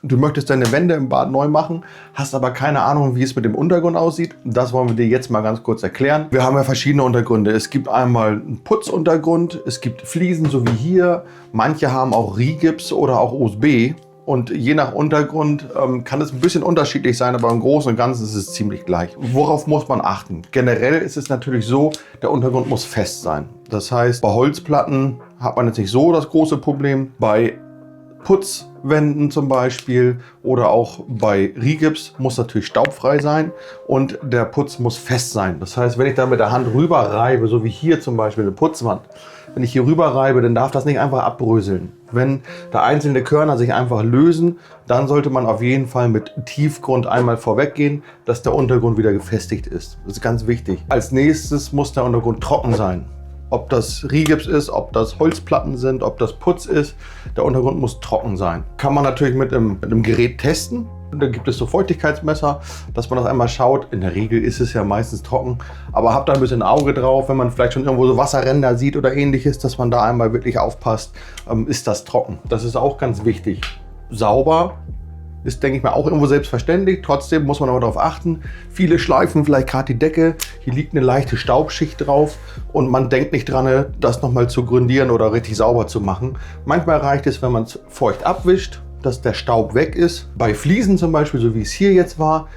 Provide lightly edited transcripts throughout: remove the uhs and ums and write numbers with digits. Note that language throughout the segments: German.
du möchtest deine Wände im Bad neu machen, hast aber keine Ahnung, wie es mit dem Untergrund aussieht. Das wollen wir dir jetzt mal ganz kurz erklären. Wir haben ja verschiedene Untergründe. Es gibt einmal einen Putzuntergrund, es gibt Fliesen, so wie hier. Manche haben auch Rigips oder auch OSB. Und je nach Untergrund kann es ein bisschen unterschiedlich sein, aber im Großen und Ganzen ist es ziemlich gleich. Worauf muss man achten? Generell ist es natürlich so, der Untergrund muss fest sein. Das heißt, bei Holzplatten hat man jetzt nicht so das große Problem. Bei Putzwänden zum Beispiel oder auch bei Rigips muss natürlich staubfrei sein und der Putz muss fest sein. Das heißt, wenn ich da mit der Hand rüber reibe, so wie hier zum Beispiel eine Putzwand, wenn ich hier rüber reibe, dann darf das nicht einfach abbröseln. Wenn da einzelne Körner sich einfach lösen, dann sollte man auf jeden Fall mit Tiefgrund einmal vorweggehen, dass der Untergrund wieder gefestigt ist. Das ist ganz wichtig. Als nächstes muss der Untergrund trocken sein. Ob das Rigips ist, ob das Holzplatten sind, ob das Putz ist, der Untergrund muss trocken sein. Kann man natürlich mit einem Gerät testen. Da gibt es so Feuchtigkeitsmesser, dass man das einmal schaut. In der Regel ist es ja meistens trocken, aber habt da ein bisschen Auge drauf, wenn man vielleicht schon irgendwo so Wasserränder sieht oder ähnliches, dass man da einmal wirklich aufpasst, ist das trocken. Das ist auch ganz wichtig. Sauber ist, denke ich mal, auch irgendwo selbstverständlich. Trotzdem muss man aber darauf achten. Viele schleifen vielleicht gerade die Decke. Hier liegt eine leichte Staubschicht drauf und man denkt nicht dran, das nochmal zu grundieren oder richtig sauber zu machen. Manchmal reicht es, wenn man es feucht abwischt, dass der Staub weg ist. Bei Fliesen zum Beispiel, so wie es hier jetzt war,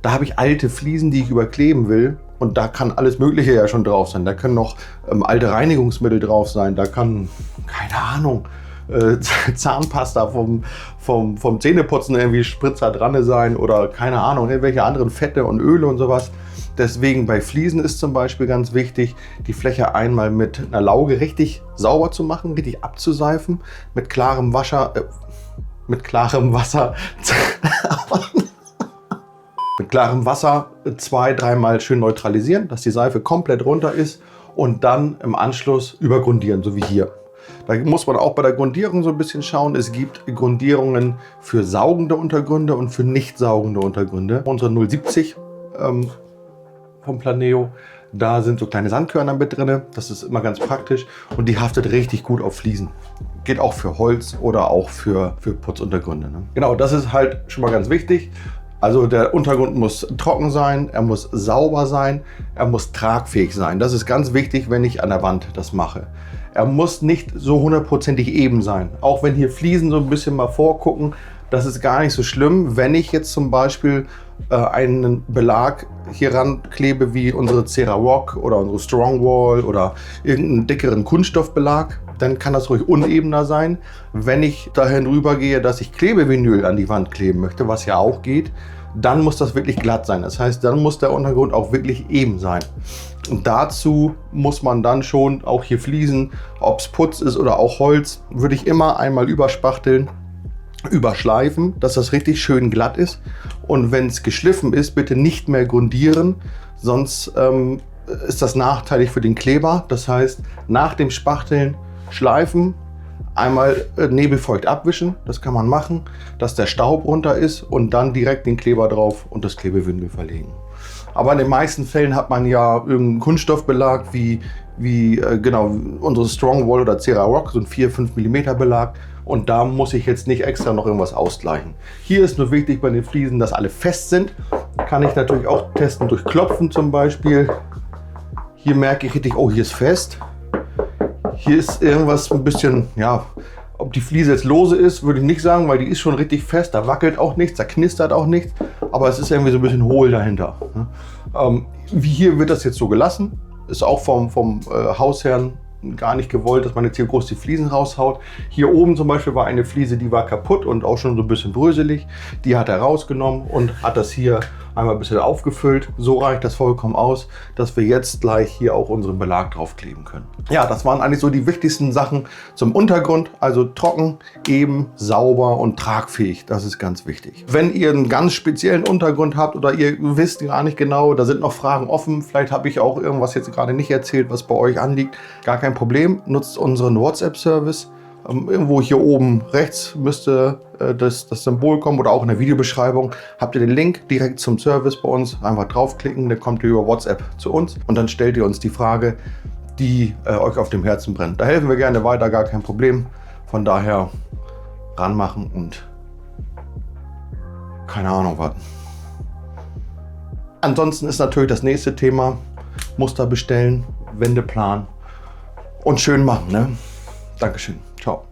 da habe ich alte Fliesen, die ich überkleben will. Und da kann alles Mögliche ja schon drauf sein. Da können noch alte Reinigungsmittel drauf sein. Da kann, keine Ahnung, Zahnpasta vom Zähneputzen irgendwie Spritzer dran sein oder keine Ahnung, irgendwelche anderen Fette und Öle und sowas. Deswegen bei Fliesen ist zum Beispiel ganz wichtig, die Fläche einmal mit einer Lauge richtig sauber zu machen, richtig abzuseifen, mit klarem Wasser, mit klarem Wasser 2-3 Mal schön neutralisieren, dass die Seife komplett runter ist und dann im Anschluss übergrundieren, so wie hier. Da muss man auch bei der Grundierung so ein bisschen schauen. Es gibt Grundierungen für saugende Untergründe und für nicht saugende Untergründe. Unsere 070 vom Planeo, da sind so kleine Sandkörner mit drin. Das ist immer ganz praktisch und die haftet richtig gut auf Fliesen. Geht auch für Holz oder auch für Putzuntergründe. Ne? Genau, das ist halt schon mal ganz wichtig. Also der Untergrund muss trocken sein, er muss sauber sein, er muss tragfähig sein. Das ist ganz wichtig, wenn ich an der Wand das mache. Er muss nicht so hundertprozentig eben sein. Auch wenn hier Fliesen so ein bisschen mal vorgucken, das ist gar nicht so schlimm. Wenn ich jetzt zum Beispiel einen Belag hier ranklebe wie unsere Cerarock oder unsere Strongwall oder irgendeinen dickeren Kunststoffbelag, dann kann das ruhig unebener sein. Wenn ich dahin rübergehe, dass ich Klebevinyl an die Wand kleben möchte, was ja auch geht, dann muss das wirklich glatt sein. Das heißt, dann muss der Untergrund auch wirklich eben sein. Und dazu muss man dann schon auch hier Fliesen, ob es Putz ist oder auch Holz, würde ich immer einmal überspachteln, überschleifen, dass das richtig schön glatt ist. Und wenn es geschliffen ist, bitte nicht mehr grundieren, sonst ist das nachteilig für den Kleber. Das heißt, nach dem Spachteln schleifen, einmal nebelfeucht abwischen, das kann man machen, dass der Staub runter ist und dann direkt den Kleber drauf und das Klebevinyl verlegen. Aber in den meisten Fällen hat man ja irgendeinen Kunststoffbelag wie genau unsere Strongwall oder Cerarock, so ein 4-5 mm Belag. Und da muss ich jetzt nicht extra noch irgendwas ausgleichen. Hier ist nur wichtig bei den Fliesen, dass alle fest sind. Kann ich natürlich auch testen durch Klopfen zum Beispiel. Hier merke ich richtig, oh, hier ist fest. Hier ist irgendwas ein bisschen, ja, ob die Fliese jetzt lose ist, würde ich nicht sagen, weil die ist schon richtig fest. Da wackelt auch nichts, da knistert auch nichts. Aber es ist irgendwie so ein bisschen hohl dahinter. Wie hier wird das jetzt so gelassen. Ist auch vom Hausherrn gar nicht gewollt, dass man jetzt hier groß die Fliesen raushaut. Hier oben zum Beispiel war eine Fliese, die war kaputt und auch schon so ein bisschen bröselig. Die hat er rausgenommen und hat das hier einmal ein bisschen aufgefüllt. So reicht das vollkommen aus, dass wir jetzt gleich hier auch unseren Belag draufkleben können. Ja, das waren eigentlich so die wichtigsten Sachen zum Untergrund. Also trocken, eben, sauber und tragfähig. Das ist ganz wichtig. Wenn ihr einen ganz speziellen Untergrund habt oder ihr wisst gar nicht genau, da sind noch Fragen offen. Vielleicht habe ich auch irgendwas jetzt gerade nicht erzählt, was bei euch anliegt. Gar kein Problem. Nutzt unseren WhatsApp-Service. Irgendwo hier oben rechts müsste das Symbol kommen oder auch in der Videobeschreibung habt ihr den Link direkt zum Service bei uns. Einfach draufklicken, dann kommt ihr über WhatsApp zu uns und dann stellt ihr uns die Frage, die euch auf dem Herzen brennt. Da helfen wir gerne weiter, gar kein Problem. Von daher ranmachen und keine Ahnung was. Ansonsten ist natürlich das nächste Thema Muster bestellen, Wendeplan und schön machen. Ne? Dankeschön. Ciao.